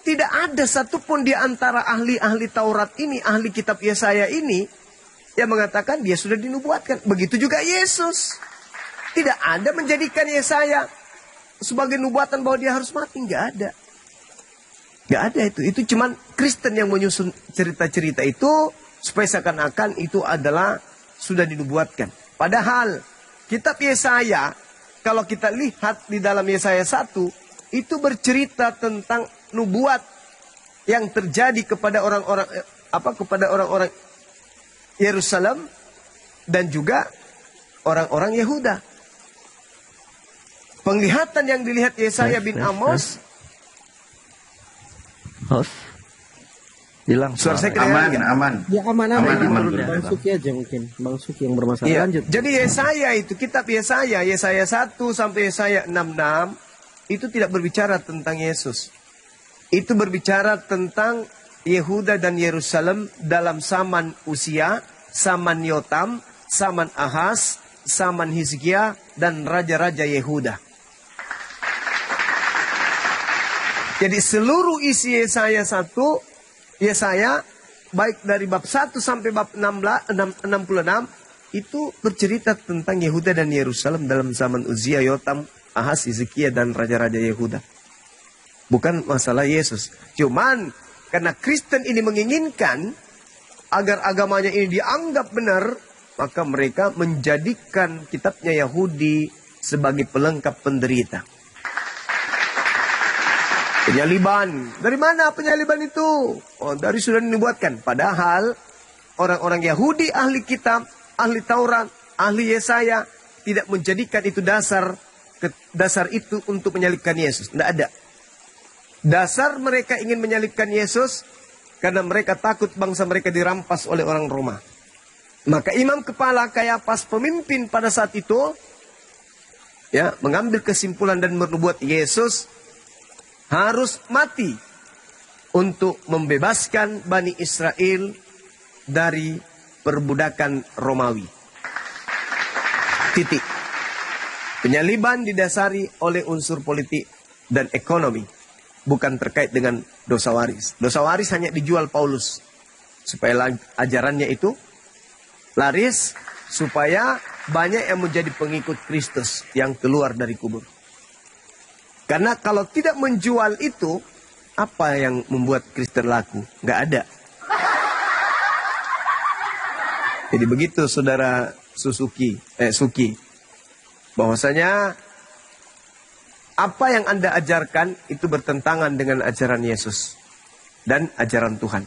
tidak ada satupun di antara ahli-ahli Taurat ini, ahli kitab Yesaya ini, yang mengatakan dia sudah dinubuatkan. Begitu juga Yesus. Tidak ada menjadikan Yesaya sebagai nubuatan bahwa dia harus mati. Nggak ada. Nggak ada itu. Itu cuman Kristen yang menyusun cerita-cerita itu, supaya seakan-akan itu adalah sudah dinubuatkan. Padahal kitab Yesaya, kalau kita lihat di dalam Yesaya 1, itu bercerita tentang nubuat yang terjadi kepada orang-orang Yerusalem dan juga orang-orang Yehuda. Penglihatan yang dilihat Yesaya bin Amos, hilang suara saya aman. Ya aman. Bang Suki aja mungkin. Bang Suki yang bermasalah. ya. Lanjut. Jadi Yesaya itu, kitab Yesaya 1 sampai Yesaya 66, itu tidak berbicara tentang Yesus. Itu berbicara tentang Yehuda dan Yerusalem dalam zaman Usia, zaman Yotam, zaman Ahaz, zaman Hizkia, dan raja-raja Yehuda. Jadi seluruh isi Yesaya 1, Yesaya baik dari bab 1 sampai bab 66, itu bercerita tentang Yehuda dan Yerusalem dalam zaman Uzia, Yotam, Ahaz, Hizkia, dan raja-raja Yehuda. Bukan masalah Yesus. Cuman karena Kristen ini menginginkan agar agamanya ini dianggap benar, maka mereka menjadikan kitabnya Yahudi sebagai pelengkap penderita. Penyaliban. Dari mana penyaliban itu? Oh, dari sudah dinubuatkan. Padahal orang-orang Yahudi, ahli kitab, ahli Taurat, ahli Yesaya, tidak menjadikan itu dasar itu untuk menyalibkan Yesus. Tidak ada. Dasar mereka ingin menyalibkan Yesus karena mereka takut bangsa mereka dirampas oleh orang Roma. Maka imam kepala Kayafas, pemimpin pada saat itu, ya, mengambil kesimpulan dan bernubuat Yesus harus mati untuk membebaskan Bani Israel dari perbudakan Romawi. Titik. Penyaliban didasari oleh unsur politik dan ekonomi, bukan terkait dengan dosa waris. Dosa waris hanya dijual Paulus supaya ajarannya itu laris, supaya banyak yang menjadi pengikut Kristus yang keluar dari kubur. Karena kalau tidak menjual itu, apa yang membuat Kristen laku? Nggak ada. Jadi begitu saudara Suki, bahwasanya apa yang Anda ajarkan itu bertentangan dengan ajaran Yesus dan ajaran Tuhan.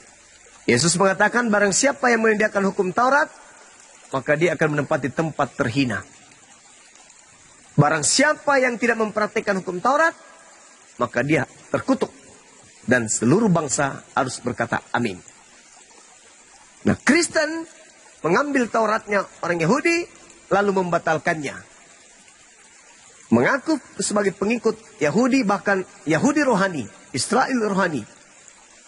Yesus mengatakan barang siapa yang meninggalkan hukum Taurat, maka dia akan menempati tempat terhina. Barang siapa yang tidak mempraktikkan hukum Taurat, maka dia terkutuk. Dan seluruh bangsa harus berkata amin. Nah, Kristen mengambil Tauratnya orang Yahudi, lalu membatalkannya. Mengaku sebagai pengikut Yahudi, bahkan Yahudi rohani, Israel rohani,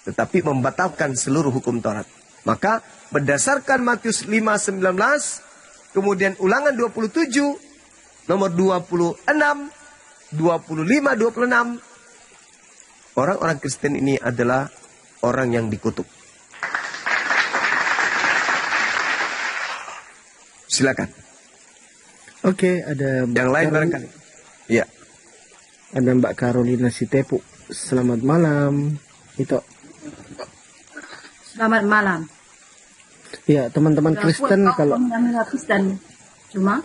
tetapi membatalkan seluruh hukum Taurat. Maka berdasarkan Matius 5:19, kemudian Ulangan 27, nomor 26, 25, 26, orang-orang Kristen ini adalah orang yang dikutuk. Silakan. Oke, ada yang lain barangkali. Ya. Ada Mbak Carolina Sitepu. Selamat malam. Itu. Selamat malam. Ya, teman-teman Kristen kalau Kristen cuma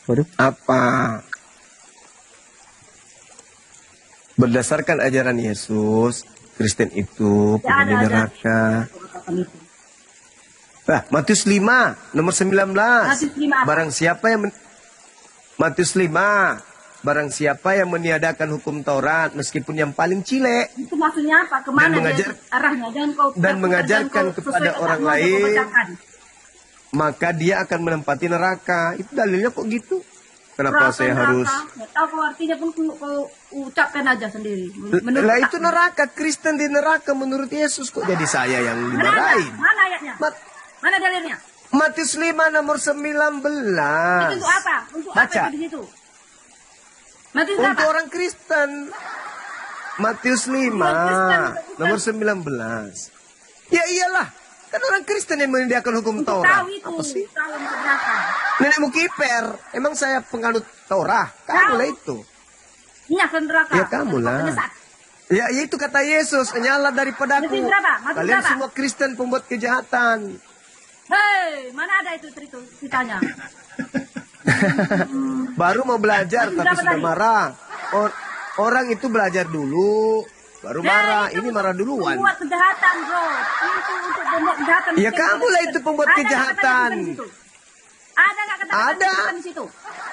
waduh. Apa? Berdasarkan ajaran Yesus, Kristen itu penghuni neraka. Nah, Matius 5, nomor 19. Barang siapa yang Matius 5, barang siapa yang meniadakan hukum Taurat, meskipun yang paling cilik, itu maksudnya apa? Kemana arahnya? Jangan kau dan mengajarkan kepada orang lain, maka dia akan menempati neraka. Itu dalilnya kok gitu? Kenapa saya harus? Nggak tahu kau artinya pun kau ucapkan aja sendiri. Lah itu neraka, Kristen di neraka menurut Yesus, kok jadi saya yang dimarahin? Mana ayatnya? Mana dalilnya? Matius 5 nomor 19. Itu untuk apa? Untuk baca. apa itu di situ? Matius Untuk apa? orang Kristen. Matius 5 nomor 19. Ya iyalah, kan orang Kristen yang menyediakan hukum Untuk Taurat. tahu itu. Apa sih? Tahu yang neraka. Nenekmu kiper. Emang saya penganut Taurat? Kamu lah itu. Ini akan neraka. Ya kamu lah. Penyesat. Ya itu kata Yesus, nyala daripadaku. Matius berapa? Matius Kalian berapa? semua Kristen pembuat kejahatan. Hei, mana ada itu ceritanya? Baru mau belajar tapi Berapa sudah tadi? marah. Orang itu belajar dulu, baru marah. Ini marah duluan. Membuat kejahatan, bro. Itu untuk membuat kejahatan. Ya kamulah itu pembuat Ada nggak kejahatan. kata-kata di situ? Ada nggak kata-kata Ada. Kristen di situ?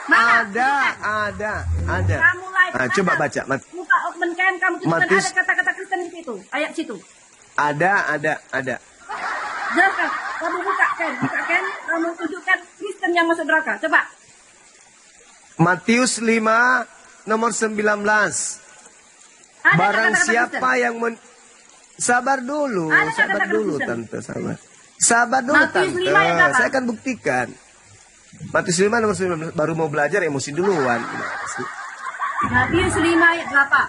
Mana? Ada. Kamu lah itu Nah, coba baca. Buka Open Camp, kamu tunjukkan Matius. ada kata-kata Kristen di situ. Ayat situ. Ada. Jelaskan. Kamu buka Ken, kamu tunjukkan Kristen yang masuk neraka. Coba. Matius 5 nomor 19. Ada Barang kata-kata siapa Kristen? yang sabar dulu, Ada sabar kata-kata dulu Kristen. tante, sabar. Sabar dulu Matius tante, 5 ayat berapa? saya akan buktikan. Matius 5 nomor 19, baru mau belajar emosi duluan. Gimana sih? Matius 5 ayat berapa?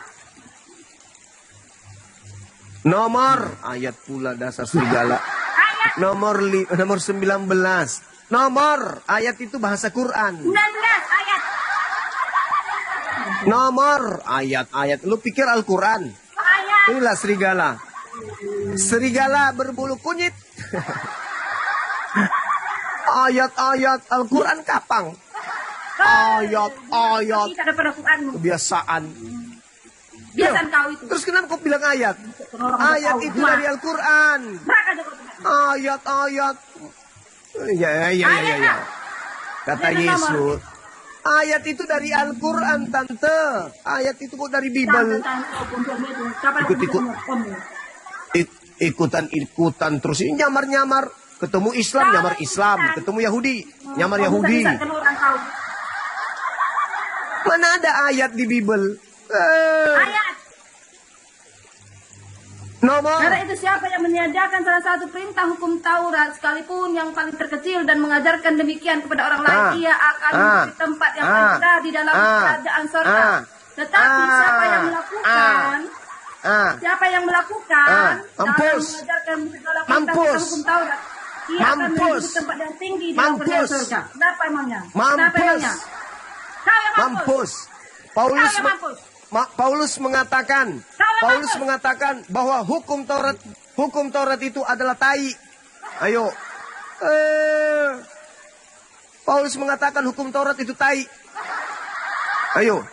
Nomor ayat pula dasar serigala. Ayat Nomor 19. Nomor ayat itu bahasa Quran. 19 ayat. Nomor ayat. Lu pikir Al-Quran? Ayat. Inilah serigala. Serigala berbulu kunyit. Ayat-ayat Al-Quran kapang. Ayat. Kita ada pada Quranmu. Kebiasaan. Biasaan kau itu. Terus kenapa kau bilang ayat? Orang Ayat tahu. itu dari Al-Quran. Neraka juga Tuhan. Ayat. Ya. Kata Jangan Yesus. Ayat itu dari Al-Quran, tante. Ayat itu kok dari Bible. Ikut-ikut. Ikutan terus ini nyamar. Ketemu Islam, nyamar Islam. Ketemu Yahudi, nyamar Yahudi. Mana ada ayat di Bible? Ayat. Nomor. Karena itu siapa yang meniadakan salah satu perintah hukum Taurat sekalipun yang paling terkecil dan mengajarkan demikian kepada orang lain, ia akan memiliki tempat yang paling rendah di dalam kerajaan sorga. Tetapi siapa yang melakukan dalam Mampus. mengajarkan segala perintah hukum Taurat, ia akan memiliki tempat yang tinggi di dalam kerajaan sorga. Kenapa emangnya? Kenapa emangnya? Kau yang mampus. Mampus. Paulus mengatakan bahwa hukum Taurat itu adalah tai. Ayo. Paulus mengatakan hukum Taurat itu tai. Ayo.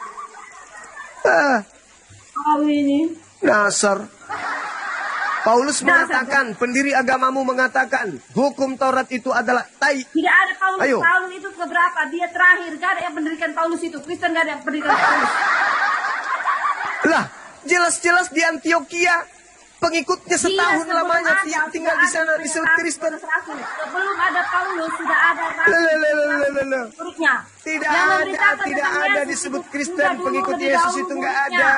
Kau ini. Dasar. Paulus mengatakan, pendiri agamamu mengatakan hukum Taurat itu adalah tai. Tidak ada Paulus. Ayo. Paulus itu keberapa? Dia terakhir. Gak ada yang mendirikan Paulus itu. Kristen gak ada yang mendirikan Paulus. Lah, jelas-jelas di Antioquia pengikutnya setahun lamanya tinggal di sana disebut Kristen. Sebelum ada Paulus sudah ada muridnya. Tidak ada disebut Kristen, pengikut Yesus itu nggak ada.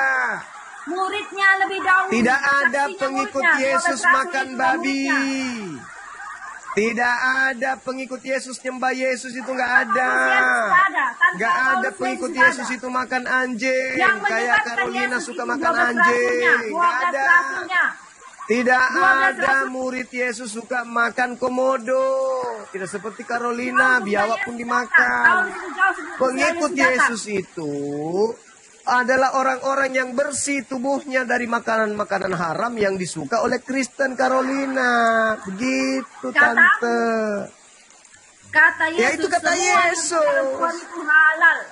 Muridnya lebih dahulu. Tidak ada pengikut Yesus makan babi. Tidak ada pengikut Yesus nyembah Yesus itu nggak ada. Nggak ada pengikut Yesus itu makan anjing. Kayak Carolina suka makan anjing. Nggak ada. Tidak ada murid Yesus suka makan komodo. Tidak seperti Carolina, biawak pun dimakan. Pengikut Yesus itu adalah orang-orang yang bersih tubuhnya dari makanan-makanan haram yang disuka oleh Kristen Carolina. Begitu, tante. Kata Yesus, ya itu kata Yesus. Itu halal.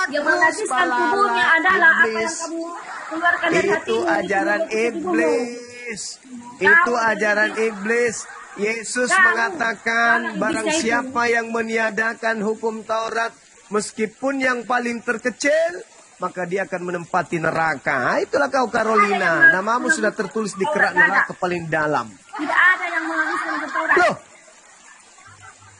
Yang menajiskan tubuhnya adalah apa yang kamu keluarkan dari hatimu. Itu ajaran iblis. Itu ajaran iblis. Yesus mengatakan barang siapa yang meniadakan hukum Taurat meskipun yang paling terkecil, maka dia akan menempati neraka. Itulah kau Carolina. Namamu sudah tertulis di kerak neraka paling dalam. Tidak ada yang menghabiskan Taurat. Loh,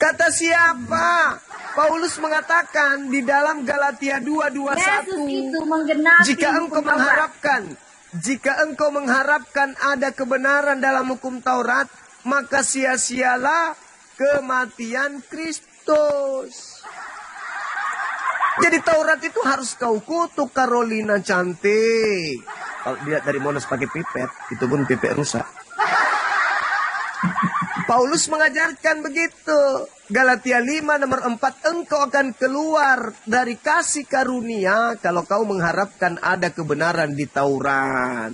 kata siapa? Paulus mengatakan di dalam Galatia 2:21, jika engkau mengharapkan ada kebenaran dalam hukum Taurat, maka sia-sialah kematian Kristus. Jadi Taurat itu harus kau kutuk, Carolina cantik. Kalau dilihat dari Monas pakai pipet, itu pun pipet rusak. Paulus mengajarkan begitu. Galatia 5 nomor 4, engkau akan keluar dari kasih karunia kalau kau mengharapkan ada kebenaran di Taurat.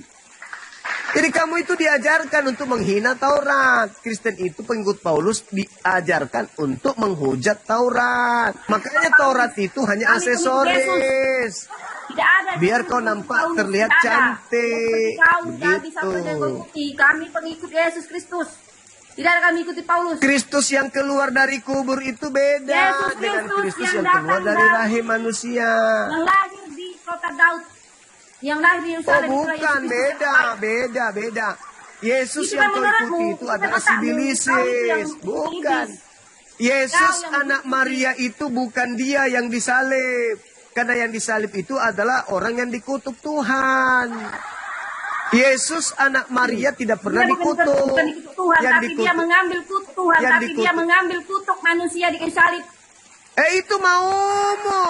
Jadi kamu itu diajarkan untuk menghina Taurat. Kristen itu pengikut Paulus diajarkan untuk menghujat Taurat. Makanya Taurat itu hanya aksesoris. Tidak ada. Biar kau nampak terlihat cantik. Kau tidak bisa Begitu. mengikuti. Kami pengikut Yesus Kristus. Tidak ada kami ikuti Paulus. Kristus yang keluar dari kubur itu beda Yesus dengan Kristus Kristus yang yang keluar datang dari dari- rahim manusia. Yang lahir di kota Daud. Yang lahir di Oh Yerusalem. itulah bukan, Yesus Kristus yang beda. baik. Yesus Itu yang kan kau menurutmu, ikuti itu itu adalah kan otakmu, kau itu sibilisis. yang Bukan. iblis. Yesus Kau yang anak mengikuti. Maria itu bukan dia yang disalib. Karena yang disalib itu adalah orang yang dikutuk Tuhan. Yesus anak Maria tidak pernah Dia bukan dikutuk. dikutuk Tuhan, Yang tapi dia dikutuk. mengambil kutuk Tuhan, Yang tapi dia dikutuk. mengambil kutuk manusia di kayu salib. Itu maumu.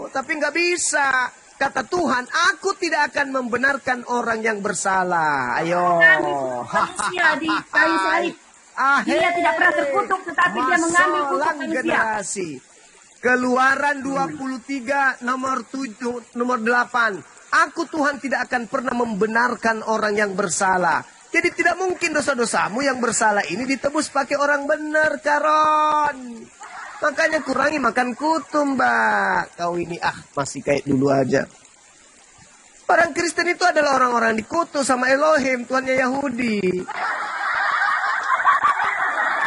Tapi nggak bisa. Kata Tuhan, aku tidak akan membenarkan orang yang bersalah. Ayo. Mengambil kutuk manusia di kayu salib. Dia tidak pernah terkutuk, tetapi dia mengambil kutuk Masalah manusia. generasi. Keluaran 23 nomor 8. Aku Tuhan tidak akan pernah membenarkan orang yang bersalah. Jadi tidak mungkin dosa-dosamu yang bersalah ini ditebus pakai orang benar, Karon. Makanya kurangi makan kutu, Mbak. Kau ini masih kayak dulu aja. Orang Kristen itu adalah orang-orang dikutuk sama Elohim, Tuhannya Yahudi.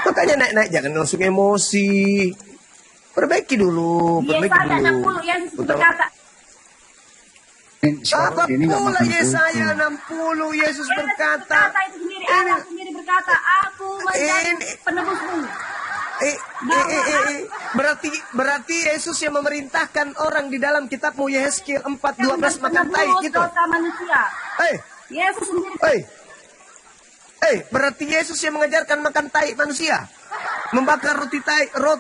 Makanya naik-naik jangan langsung emosi. Perbaiki dulu, perbaiki Yesaya dulu. 60 Yesus Utama- berkata, Apa Ini nggak pula makan Yesaya kutu. 60 Yesus berkata, itu sendiri, Allah sendiri berkata, aku menjadi Ini- penebusmu. berarti Yesus yang memerintahkan orang di dalam kitabmu Yehezkiel 4:12 makan tai gitu. Dosa manusia. Eh, Yesus sendiri. berarti Yesus yang mengajarkan makan tai manusia. Membakar roti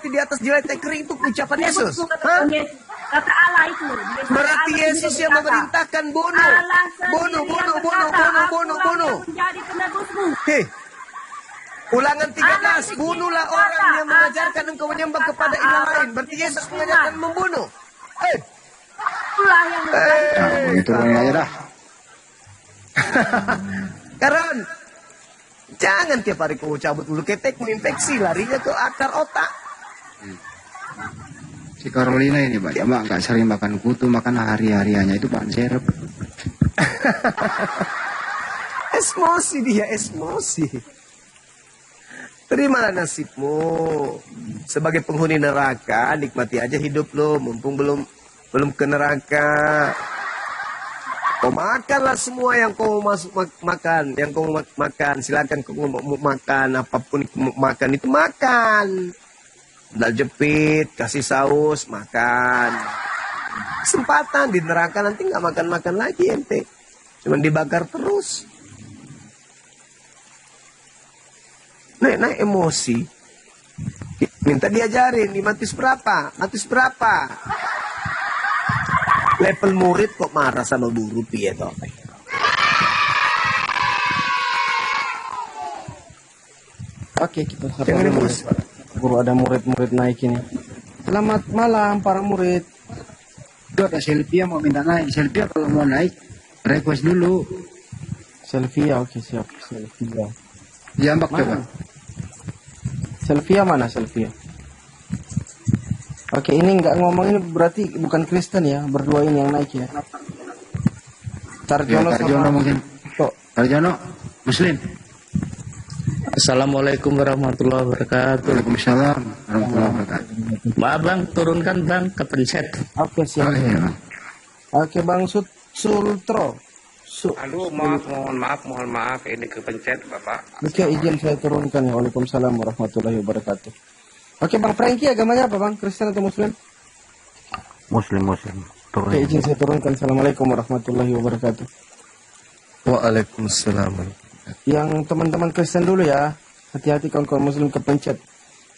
di atas jelai teh kering itu ucapan Yesus. Betul, kata Hah? Tuhan Yesus. Kata Allah itu. Berarti Allah Yesus sendiri yang berkata, memerintahkan bunuh. Allah sendiri Bunuh. yang berkata, "Akulah yang menjadi penebusmu." Hei. Ulangan 13, Allah sendiri bunuhlah berkata, orang yang mengajarkan Allah engkau sendiri menyembah berkata, kepada ilah Allah lain. Berarti sendiri Yesus berfirman. mengajarkan membunuh. Itulah yang menjadi Nah, begitu aja dah. Karon, jangan tiap hari kau cabut bulu ketekmu infeksi, larinya ke akar otak. Si Carolina ini Pak, dia mah nggak sering makan kutu, makan hari-hariannya itu bahan serep. Esmosi dia, esmosi. Terimalah nasibmu. Sebagai penghuni neraka, nikmati aja hidup lo, mumpung belum ke neraka. Kau makanlah semua yang kau masuk makan, yang kau makan. Silakan kau mau makan apapun mau makan itu makan. Sendal jepit, kasih saus, makan. Kesempatan di neraka nanti nggak makan-makan lagi ente. Cuman dibakar terus. Naik emosi. Minta diajarin, di Matius berapa? Matius berapa? Level murid kok marah sama guru piye toh? Oke, kita sapa Jangan dulu. emosi. Guru ada murid-murid naik ini. Selamat malam para murid. Itu ada Sylvia mau minta naik. Sylvia kalau mau naik, request dulu. Selvia, oke siap. Selvia. Jambak Mana? coba. Selvia mana Selvia? Oke, ini nggak ngomong ini berarti bukan Kristen ya, berdua ini yang naik ya. Ya, Tarjono Tarjono sama mungkin. Tok. Tarjono, Muslim. Assalamualaikum warahmatullahi wabarakatuh. Waalaikumsalam warahmatullahi wabarakatuh. Maaf bang, turunkan bang, kepencet. Oke siap. Oh iya. Oke Bang Sultro. Aduh, mohon maaf, ini kepencet Bapak. Oke, izin saya turunkan ya. Waalaikumsalam warahmatullahi wabarakatuh. Oke Bang Franky, agamanya apa Bang? Kristen atau Muslim? Muslim. Oke, izin saya turunkan. Assalamualaikum warahmatullahi wabarakatuh. Waalaikumsalam. Yang teman-teman Kristen dulu ya. Hati-hati kawan-kawan Muslim kepencet.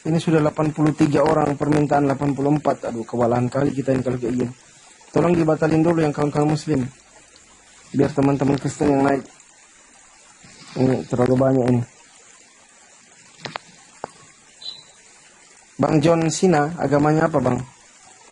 Ini sudah 83 orang, permintaan 84. Aduh, kewalahan kali kita ini kalau kayak gini. Tolong dibatalin dulu yang kawan-kawan muslim. Biar teman-teman Kristen yang naik. Ini terlalu banyak ini. Bang John Sina, agamanya apa bang?